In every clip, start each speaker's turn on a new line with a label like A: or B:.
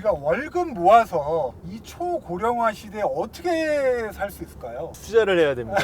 A: 우리가 월급 모아서 이 초고령화 시대에 어떻게 살 수 있을까요?
B: 투자를 해야 됩니다.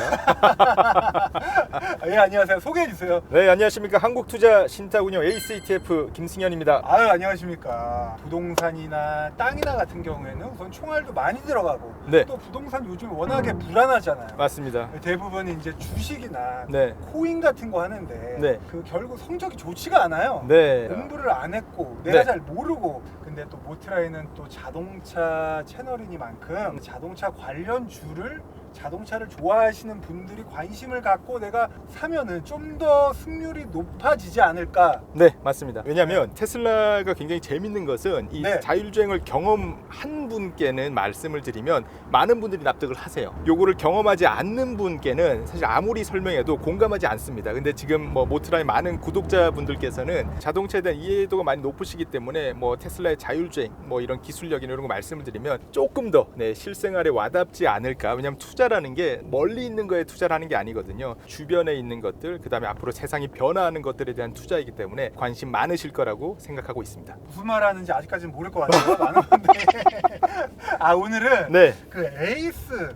A: 예, 안녕하세요. 소개해 주세요.
B: 네, 안녕하십니까. 한국투자 신탁운용 에이스 ETF 김승현입니다.
A: 아유, 안녕하십니까. 부동산이나 땅이나 같은 경우에는 우선 총알도 많이 들어가고
B: 네.
A: 또 부동산 요즘 워낙에 불안하잖아요.
B: 맞습니다.
A: 대부분 이제 주식이나
B: 네.
A: 코인 같은 거 하는데
B: 네.
A: 그 결국 성적이 좋지가 않아요.
B: 네.
A: 공부를 안 했고 내가
B: 네.
A: 잘 모르고, 근데 또 모트라이는 또 자동차 채널이니만큼 자동차 관련주를, 자동차를 좋아하시는 분들이 관심을 갖고 내가 사면은 좀 더 승률이 높아지지 않을까.
B: 네, 맞습니다. 왜냐하면 테슬라가 굉장히 재밌는 것은 이
A: 네.
B: 자율주행을 경험한 분께는 말씀을 드리면 많은 분들이 납득을 하세요. 요거를 경험하지 않는 분께는 사실 아무리 설명해도 공감하지 않습니다. 근데 지금 뭐 모트라의 많은 구독자분들께서는 자동차에 대한 이해도가 많이 높으시기 때문에 뭐 테슬라의 자율주행, 뭐 이런 기술력이나 이런 거 말씀을 드리면 조금 더 실생활에 와닿지 않을까. 왜냐하면 투자라는 게 멀리 있는 거에 투자를 하는 게 아니거든요. 주변에 있는 것들, 그 다음에 앞으로 세상이 변화하는 것들에 대한 투자이기 때문에 관심 많으실 거라고 생각하고 있습니다.
A: 무슨 말 하는지 아직까지는 모를 것 같아요. 많은 분들이. 오늘은
B: 네.
A: 그 에이스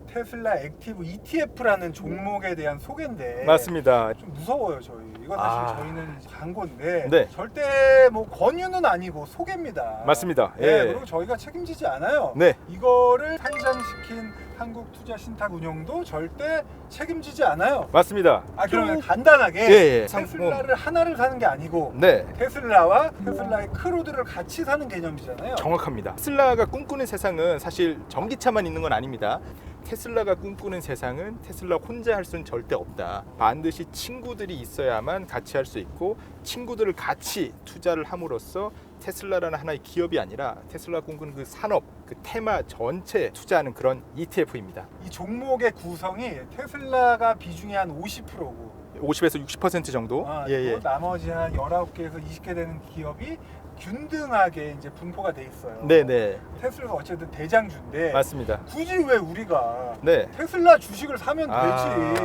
A: 테슬라 액티브 ETF라는 종목에 대한 소개인데
B: 맞습니다.
A: 좀 무서워요. 저희 이거 사실 저희는 광고인데
B: 네.
A: 절대 뭐 권유는 아니고 소개입니다.
B: 맞습니다.
A: 네,
B: 예.
A: 그리고 저희가 책임지지 않아요.
B: 네.
A: 이거를 상장시킨 한국투자신탁운용도 절대 책임지지 않아요.
B: 맞습니다.
A: 그러면 간단하게
B: 예.
A: 테슬라를 하나를 사는 게 아니고
B: 네.
A: 테슬라와 테슬라의 크루드를 같이 사는 개념이잖아요.
B: 정확합니다. 테슬라가 꿈꾸는 세상은 사실 전기차만 있는 건 아닙니다. 테슬라가 꿈꾸는 세상은 테슬라 혼자 할 수는 절대 없다. 반드시 친구들이 있어야만 같이 할 수 있고, 친구들을 같이 투자를 함으로써 테슬라라는 하나의 기업이 아니라 테슬라 꿈꾸는 그 산업, 그 테마 전체에 투자하는 그런 ETF입니다.
A: 이 종목의 구성이 테슬라가 비중이 한 50%고
B: 50에서 60% 정도.
A: 또 나머지 한 19개에서 20개 되는 기업이 균등하게 이제 분포가 돼 있어요.
B: 네네.
A: 테슬라가 어쨌든 대장주인데
B: 맞습니다.
A: 굳이 왜 우리가
B: 네.
A: 테슬라 주식을 사면 되지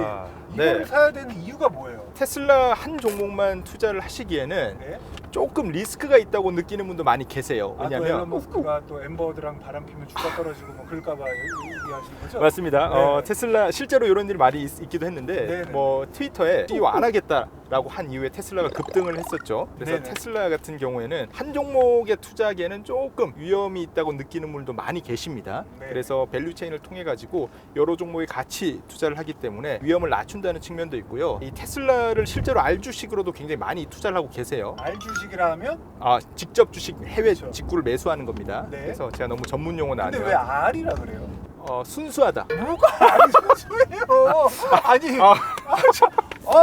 A: 이걸
B: 네.
A: 사야 되는 이유가 뭐예요?
B: 테슬라 한 종목만 투자를 하시기에는
A: 네?
B: 조금 리스크가 있다고 느끼는 분도 많이 계세요.
A: 또
B: 왜냐하면
A: 일론 머스크가 또 엠버드랑 바람 피면 주가 떨어지고 뭐 그럴까봐 얘기하시는 거죠?
B: 맞습니다.
A: 네.
B: 테슬라 실제로 이런 일이 많이 있기도 했는데
A: 네네.
B: 뭐 트위터에 CEO 안 하겠다라고 한 이후에 테슬라가 급등을 했었죠. 그래서
A: 네네.
B: 테슬라 같은 경우에는 한 종목에 투자하기에는 조금 위험이 있다고 느끼는 분도 많이 계십니다.
A: 네.
B: 그래서 밸류체인을 통해 가지고 여러 종목에 같이 투자를 하기 때문에 위험을 낮춘다는 측면도 있고요. 이 테슬라를 실제로 알주식으로도 굉장히 많이 투자를 하고 계세요.
A: 알주식이라 하면
B: 직접 주식 해외
A: 그렇죠.
B: 직구를 매수하는 겁니다.
A: 네.
B: 그래서 제가 너무 전문 용어
A: 근데
B: 나와요.
A: 왜 R이라 그래요?
B: 순수하다.
A: 뭐가 R이 순수해요? 아니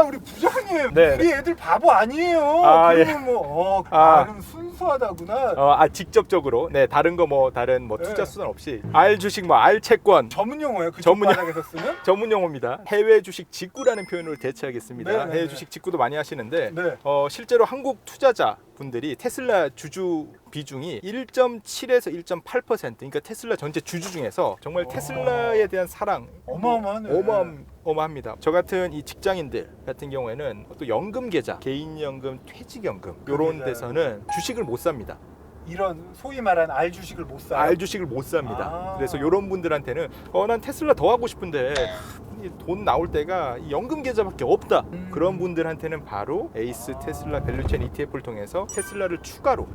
A: 우리 부장님,
B: 네.
A: 우리 애들 바보 아니에요. 그러면 뭐 R은 순수하다구나.
B: 직접적으로 다른 거 뭐 다른 뭐 투자
A: 네.
B: 수단 없이 알 주식 뭐 알 채권
A: 전문 용어예요. 그
B: 전문
A: 바닥에서 쓰면?
B: 전문 용어입니다. 해외 주식 직구라는 표현으로 대체하겠습니다.
A: 네네네.
B: 해외 주식 직구도 많이 하시는데
A: 네.
B: 실제로 한국 투자자 분들이 테슬라 주주 비중이 1.7에서 1.8%, 그러니까 테슬라 전체 주주 중에서 정말 테슬라에 대한 사랑
A: 어마어마하네.
B: 어마어마합니다. 저 같은 이 직장인들 같은 경우에는 또 연금 계좌, 개인연금, 퇴직연금 이런
A: 계좌.
B: 데서는 주식을 못 삽니다.
A: 이런 소위 말하는 알 주식을 못 사요.
B: 알 주식을 못 삽니다. 그래서 이런 분들한테는 난 테슬라 더 하고 싶은데 돈 나올 때가 이 연금 계좌밖에 없다. 그런 분들한테는 바로 에이스 테슬라 밸류체인 ETF를 통해서 테슬라를 추가로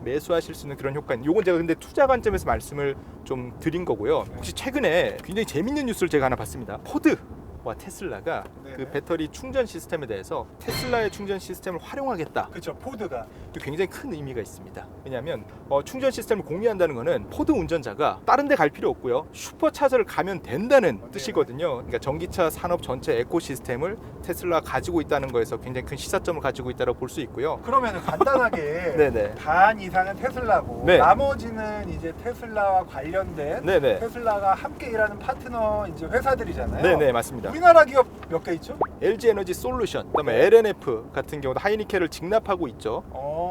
B: 매수하실 수 있는 그런 효과는, 요건 제가 근데 투자 관점에서 말씀을 좀 드린 거고요. 혹시 최근에 굉장히 재밌는 뉴스를 제가 하나 봤습니다. 포드와 테슬라가
A: 네네.
B: 그 배터리 충전 시스템에 대해서 테슬라의 충전 시스템을 활용하겠다.
A: 그렇죠. 포드가.
B: 굉장히 큰 의미가 있습니다. 왜냐하면 충전 시스템을 공유한다는 것은 포드 운전자가 다른 데 갈 필요 없고요. 슈퍼차저를 가면 된다는 뜻이거든요. 그러니까 전기차 산업 전체 에코시스템을 테슬라가 가지고 있다는 거에서 굉장히 큰 시사점을 가지고 있다고 볼 수 있고요.
A: 그러면 간단하게
B: 네네.
A: 반 이상은 테슬라고
B: 네.
A: 나머지는 이제 테슬라와 관련된
B: 네네.
A: 테슬라가 함께 일하는 파트너 이제 회사들이잖아요.
B: 네네, 맞습니다.
A: 우리나라 기업 몇 개 있죠?
B: LG 에너지 솔루션, 그다음에 LNF 같은 경우도 하이니켈을 직납하고 있죠.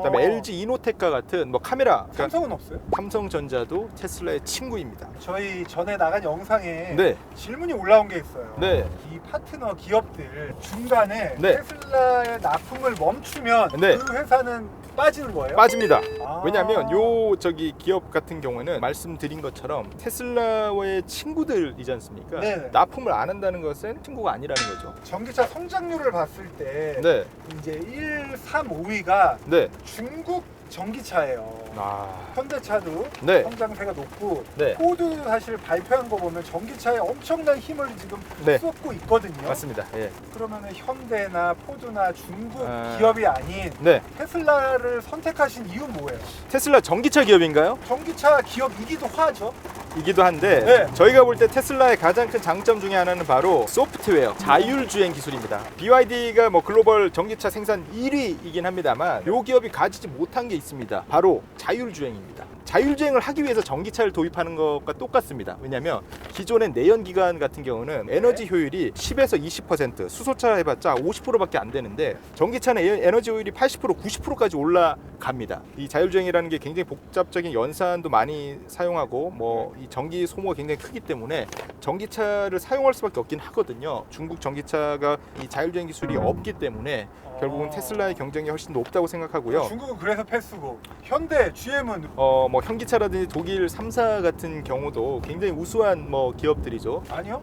B: 그다음에 LG 이노텍과 같은 뭐 카메라, 그러니까
A: 삼성은 없어요?
B: 삼성전자도 테슬라의 친구입니다.
A: 저희 전에 나간 영상에
B: 네.
A: 질문이 올라온 게 있어요.
B: 네.
A: 이 파트너 기업들 중간에
B: 네.
A: 테슬라의 납품을 멈추면
B: 네.
A: 그 회사는 빠지는 거예요?
B: 빠집니다.
A: 아.
B: 왜냐하면 요 저기 기업 같은 경우에는 말씀드린 것처럼 테슬라의 친구들이지 않습니까?
A: 네.
B: 납품을 안 한다는 것은 친구가 아니라는 거죠.
A: 전기차 성장률을 봤을 때
B: 네,
A: 이제 1, 3, 5위가
B: 네.
A: 중국 전기차예요.
B: 아,
A: 현대차도
B: 네.
A: 성장세가 높고
B: 네.
A: 포드 사실 발표한 거 보면 전기차에 엄청난 힘을 지금
B: 네.
A: 쏟고 있거든요.
B: 맞습니다. 예.
A: 그러면 현대나 포드나 중국
B: 아.
A: 기업이 아닌
B: 네.
A: 테슬라를 선택하신 이유는 뭐예요?
B: 테슬라 전기차 기업인가요?
A: 전기차 기업이기도 하죠.
B: 이기도 한데
A: 네.
B: 저희가 볼 때 테슬라의 가장 큰 장점 중에 하나는 바로 소프트웨어, 자율주행 기술입니다. BYD가 뭐 글로벌 전기차 생산 1위이긴 합니다만 이 기업이 가지지 못한 게 있습니다. 바로 자율주행입니다. 자율주행을 하기 위해서 전기차를 도입하는 것과 똑같습니다. 왜냐하면 기존의 내연기관 같은 경우는 에너지 효율이 10에서 20%, 수소차 해봤자 50%밖에 안 되는데 전기차는 에너지 효율이 80%, 90%까지 올라갑니다. 이 자율주행이라는 게 굉장히 복잡적인 연산도 많이 사용하고 뭐 이 전기 소모가 굉장히 크기 때문에 전기차를 사용할 수밖에 없긴 하거든요. 중국 전기차가 이 자율주행 기술이 없기 때문에 결국은 테슬라의 경쟁이 훨씬 높다고 생각하고요.
A: 중국은 그래서 패스고 현대, GM은
B: 뭐 현기차라든지 독일 3사 같은 경우도 굉장히 우수한 뭐 기업들이죠.
A: 아니요?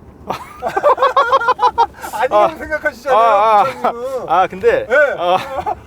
A: 아니라고 생각하시잖아요, 부장님은.
B: 근데
A: 네.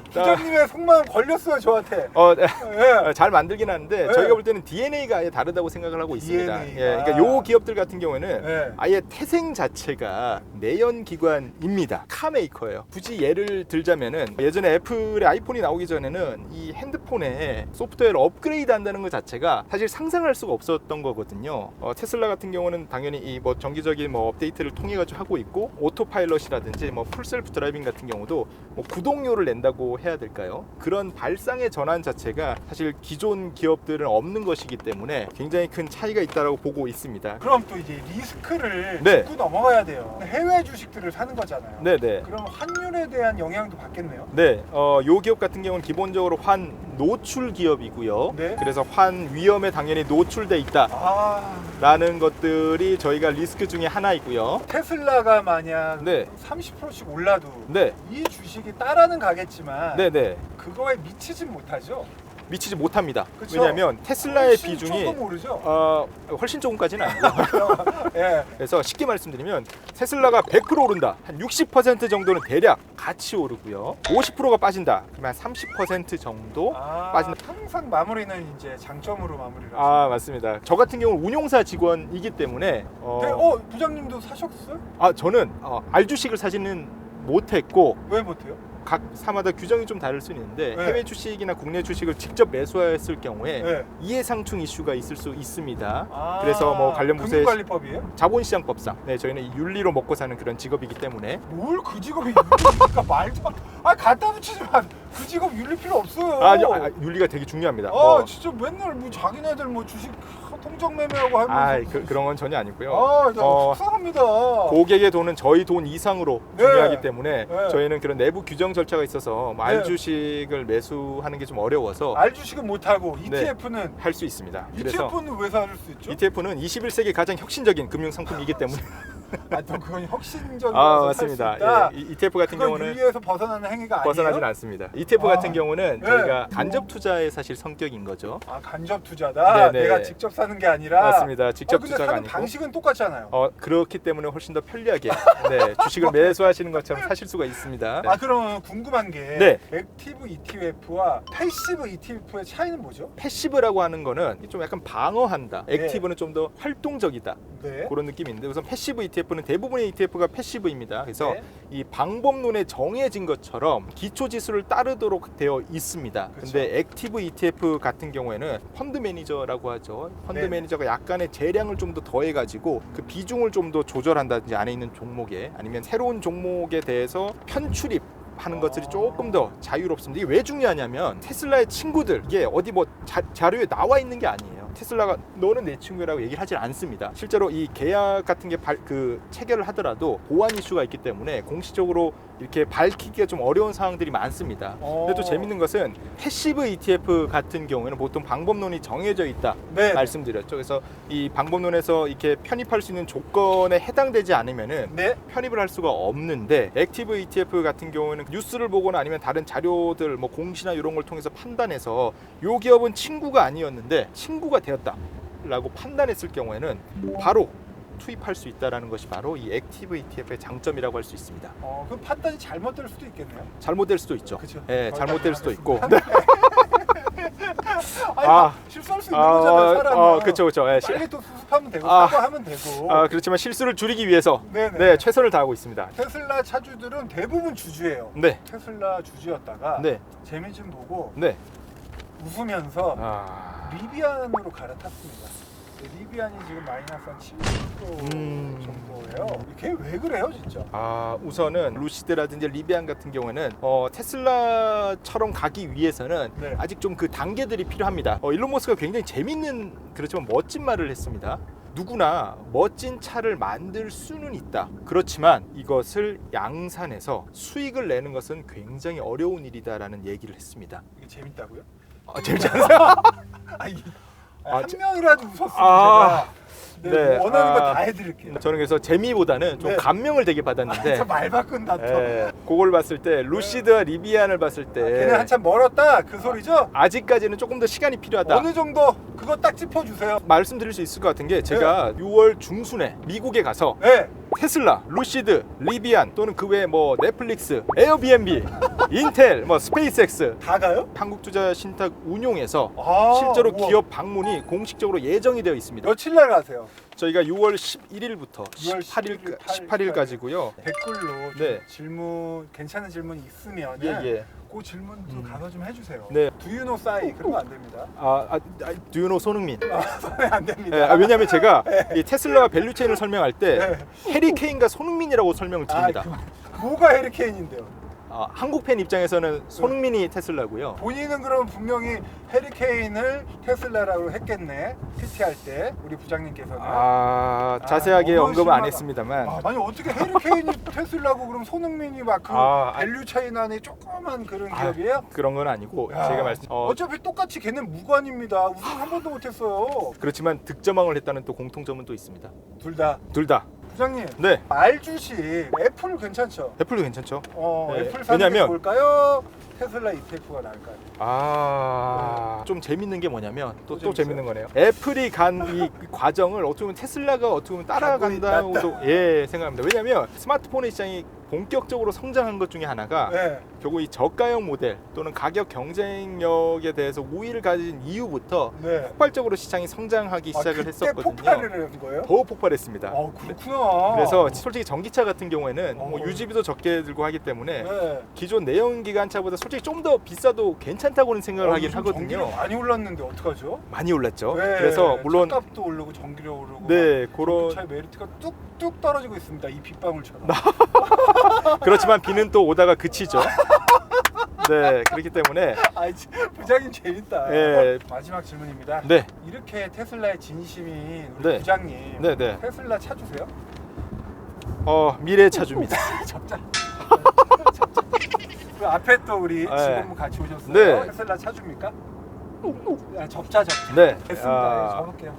A: 부장님의 속마음 걸렸어요, 저한테. 네.
B: 잘 만들긴 하는데
A: 네.
B: 저희가 볼 때는 DNA가 아예 다르다고 생각을 하고 있습니다.
A: DNA가.
B: 예, 그러니까 요 기업들 같은 경우에는
A: 네.
B: 아예 태생 자체가 내연기관입니다. 카메이커예요. 굳이 예를 들자면은 예전에 애플의 아이폰이 나오기 전에는 이 핸드폰에 소프트웨어를 업그레이드 한다는 것 자체가 사실 상상할 수가 없었던 거거든요. 테슬라 같은 경우는 당연히 이 뭐 정기적인 뭐 업데이트를 통해 가지고 하고 있고 오토파일럿이라든지 뭐 풀셀프 드라이빙 같은 경우도 뭐 구동료를 낸다고 해야 될까요? 그런 발상의 전환 자체가 사실 기존 기업들은 없는 것이기 때문에 굉장히 큰 차이가 있다고 보고 있습니다.
A: 그럼 또 이제 리스크를
B: 네.
A: 짚고 넘어가야 돼요. 해외 주식들을 사는 거잖아요.
B: 네네.
A: 그럼 환율에 대한 영향도 받겠네요.
B: 네, 요 기업 같은 경우는 기본적으로 환 노출 기업이고요.
A: 네.
B: 그래서 환 위험에 당연히 노출돼 있다라는 것들이 저희가 리스크 중에 하나이고요.
A: 테슬라가 만약
B: 네.
A: 30%씩 올라도
B: 네,
A: 이 주식이 따라는 가겠지만
B: 네네.
A: 그거에 미치진 못하죠.
B: 미치지 못합니다.
A: 그쵸?
B: 왜냐하면 테슬라의
A: 훨씬
B: 비중이
A: 조금 오르죠.
B: 훨씬 조금까지는 아니고
A: 예.
B: 그래서 쉽게 말씀드리면 테슬라가 100% 오른다. 한 60% 정도는 대략 같이 오르고요. 50%가 빠진다. 그러면 한 30% 정도 빠진다.
A: 항상 마무리는 이제 장점으로 마무리를
B: 아,
A: 하시죠.
B: 맞습니다. 저 같은 경우는 운용사 직원이기 때문에
A: 부장님도 사셨어요?
B: 저는 알 주식을 사지는 못했고
A: 왜 못해요?
B: 각 사마다 규정이 좀 다를 수는 있는데
A: 네.
B: 해외 주식이나 국내 주식을 직접 매수했을 경우에
A: 네.
B: 이해상충 이슈가 있을 수 있습니다.
A: 아,
B: 그래서 뭐 관련 부서의
A: 금융관리법이에요?
B: 자본시장법상 네, 저희는 윤리로 먹고 사는 그런 직업이기 때문에
A: 뭘 그 직업이 윤리니까 말도 갖다 붙이지 마. 그 직업 윤리 필요 없어요.
B: 윤리가 되게 중요합니다.
A: 진짜 맨날 뭐 자기네들 뭐 주식 통정 매매하고 하면서
B: 그런 건 전혀 아니고요.
A: 나 속상합니다.
B: 고객의 돈은 저희 돈 이상으로
A: 네.
B: 중요하기 때문에
A: 네.
B: 저희는 그런 내부 규정 절차가 있어서 뭐 알
A: 네.
B: 주식을 매수하는 게 좀 어려워서
A: 알 주식은 못 하고
B: 네.
A: ETF는
B: 할 수 있습니다. 그래서
A: ETF는 왜 살 수 있죠?
B: ETF는 21세기 가장 혁신적인 금융 상품이기 때문에
A: 또 그건 혁신적이라서
B: 맞습니다.
A: 살 수 있다.
B: 예, ETF 같은
A: 그건
B: 경우는
A: 윤리에서 벗어나는 행위가 아니에요?
B: 벗어나지는 않습니다. ETF 같은 경우는
A: 네.
B: 저희가 간접 투자의 사실 성격인 거죠.
A: 간접 투자다.
B: 네네.
A: 내가 직접 사는 게 아니라.
B: 맞습니다. 직접
A: 근데
B: 투자가
A: 사는
B: 아니고.
A: 방식은 똑같잖아요.
B: 그렇기 때문에 훨씬 더 편리하게 주식을 매수하시는 것처럼 사실 수가 있습니다.
A: 그럼 궁금한 게
B: 네.
A: 액티브 ETF와 패시브 ETF의 차이는 뭐죠?
B: 패시브라고 하는 거는 좀 약간 방어한다.
A: 네.
B: 액티브는 좀 더 활동적이다.
A: 네.
B: 그런 느낌인데 우선 패시브 ETF는 대부분의 ETF가 패시브입니다. 그래서
A: 네.
B: 이 방법론에 정해진 것처럼 기초 지수를 따르도록 되어 있습니다.
A: 그쵸.
B: 근데 액티브 ETF 같은 경우에는 펀드 매니저라고 하죠. 펀드
A: 네.
B: 매니저가 약간의 재량을 좀 더 더해 가지고 그 비중을 좀 더 조절한다든지 안에 있는 종목에 아니면 새로운 종목에 대해서 편출입 하는 것들이 조금 더 자유롭습니다. 이게 왜 중요하냐면 테슬라의 친구들 이게 어디 뭐 자료에 나와 있는 게 아니에요. 테슬라가 너는 내 친구라고 얘기를 하질 않습니다. 실제로 이 계약 같은 게 체결을 하더라도 보안 이슈가 있기 때문에 공식적으로 이렇게 밝히기가 좀 어려운 상황들이 많습니다. 근데 또 재밌는 것은 패시브 ETF 같은 경우에는 보통 방법론이 정해져 있다
A: 네.
B: 말씀드렸죠. 그래서 이 방법론에서 이렇게 편입할 수 있는 조건에 해당되지 않으면은
A: 네.
B: 편입을 할 수가 없는데 액티브 ETF 같은 경우에는 뉴스를 보거나 아니면 다른 자료들 뭐 공시나 이런 걸 통해서 판단해서 요 기업은 친구가 아니었는데 친구가 되었다라고 판단했을 경우에는 바로 투입할 수 있다라는 것이 바로 이 액티브 ETF의 장점이라고 할 수 있습니다.
A: 그 판단이 잘못될 수도 있겠네요.
B: 잘못될 수도 있죠.
A: 그쵸.
B: 예, 잘못될 수도 있고.
A: 아니, 실수할 수 있는 거잖아요, 사람은.
B: 그렇죠, 그렇죠. 예,
A: 빨리 또 수습하면 되고 사과하면 되고.
B: 그렇지만 실수를 줄이기 위해서
A: 네네.
B: 네, 최선을 다하고 있습니다.
A: 테슬라 차주들은 대부분 주주예요.
B: 네,
A: 테슬라 주주였다가
B: 네,
A: 재미 좀 보고
B: 네.
A: 웃으면서
B: 아,
A: 리비안으로 갈아탔습니다. 리비안이 지금 마이너스 한 70% 정도예요. 걔 왜 그래요, 진짜?
B: 우선은 루시드라든지 리비안 같은 경우에는 테슬라처럼 가기 위해서는
A: 네.
B: 아직 좀 그 단계들이 필요합니다. 일론 머스크가 굉장히 재밌는 그렇지만 멋진 말을 했습니다. 누구나 멋진 차를 만들 수는 있다. 그렇지만 이것을 양산해서 수익을 내는 것은 굉장히 어려운 일이다라는 얘기를 했습니다.
A: 이게 재밌다고요?
B: 재밌지 않으세요?
A: 한 명이라도 웃었으면 제가
B: 네,
A: 원하는 거 다 해드릴게요.
B: 저는 그래서 재미보다는 좀
A: 네.
B: 감명을 되게 받았는데
A: 저 말 바꾼다 또.
B: 그걸 봤을 때 루시드와 리비안을 봤을 때
A: 걔는 한참 멀었다 그 소리죠?
B: 아직까지는 조금 더 시간이 필요하다.
A: 어느 정도 그거 딱 짚어주세요.
B: 말씀드릴 수 있을 것 같은 게 제가 6월 중순에 미국에 가서
A: 네.
B: 테슬라, 루시드, 리비안 또는 그 외에 뭐 넷플릭스, 에어비앤비, 인텔, 뭐 스페이스X
A: 다 가요?
B: 한국 투자 신탁 운용에서
A: 아,
B: 실제로
A: 우와.
B: 기업 방문이 공식적으로 예정이 되어 있습니다.
A: 며칠 날 가세요?
B: 저희가 6월 11일부터
A: 6월
B: 18일까지고요.
A: 댓글로
B: 네.
A: 질문 괜찮은 질문이 있으면
B: 예.
A: 그 질문 좀 가서 좀 해주세요.
B: 네.
A: Do you know 싸이 그런 거 안 됩니다.
B: Do you know 손흥민?
A: 안 됩니다.
B: 왜냐하면 제가 이 테슬라 밸류체인을 설명할 때
A: 네.
B: 해리 케인과 손흥민이라고 설명을 드립니다.
A: 뭐가 해리케인인데요?
B: 한국 팬 입장에서는 손흥민이 테슬라고요.
A: 본인은 그럼 분명히 해리케인을 테슬라라고 했겠네. PT할 때 우리 부장님께서는.
B: 자세하게
A: 너무
B: 언급은 안
A: 심하다.
B: 했습니다만
A: 아니 어떻게 해리케인이 테슬라고 그럼 손흥민이 막 그 밸류 차이 난의 조그만 그런 기업이에요?
B: 그런 건 아니고
A: 야,
B: 제가
A: 어차피 똑같이 걔는 무관입니다. 우승 한 번도 못했어요.
B: 그렇지만 득점왕을 했다는 또 공통점은 또 있습니다.
A: 둘 다. 부장님.
B: 네.
A: R 주식 애플 괜찮죠?
B: 애플도 괜찮죠. 네.
A: 애플 사는 게
B: 왜냐면
A: 좋을까요? 테슬라 ETF가 나을까요?
B: 좀 재밌는 게 뭐냐면 또
A: 재밌어요?
B: 재밌는 거네요. 애플이 간 이 과정을 어떻게 보면 테슬라가 어떻게 보면 따라간다고도 생각합니다. 왜냐하면 스마트폰의 시장이 본격적으로 성장한 것 중에 하나가
A: 네.
B: 결국 이 저가형 모델 또는 가격 경쟁력에 대해서 우위를 가진 이후부터
A: 네.
B: 폭발적으로 시장이 성장하기 시작을
A: 그때
B: 했었거든요.
A: 폭발을 한 거예요?
B: 더 폭발했습니다.
A: 그렇구나.
B: 그래서 솔직히 전기차 같은 경우에는
A: 어.
B: 뭐 유지비도 적게 들고 하기 때문에
A: 네.
B: 기존 내연기관차보다 솔직히 좀 더 비싸도 괜찮다고는 생각을 하긴
A: 요즘
B: 하거든요.
A: 전기료 많이 올랐는데 어떡하죠?
B: 많이 올랐죠.
A: 네.
B: 그래서 물론
A: 값도 오르고 전기료 오르고
B: 네, 그런
A: 차의 메리트가 뚝뚝 떨어지고 있습니다. 이 빗방울처럼.
B: 그렇지만 비는 또 오다가 그치죠. 네, 그렇기 때문에
A: 부장님 재밌다.
B: 네.
A: 마지막 질문입니다.
B: 네.
A: 이렇게 테슬라의 진심인 우리
B: 네.
A: 부장님
B: 네.
A: 테슬라 찾으세요?
B: 미래 차주입니다.
A: 접자. 그 앞에 또 우리 직원분 같이 오셨어요.
B: 네.
A: 테슬라 찾습니까? 접자.
B: 네.
A: 됐습니다. 접을게요.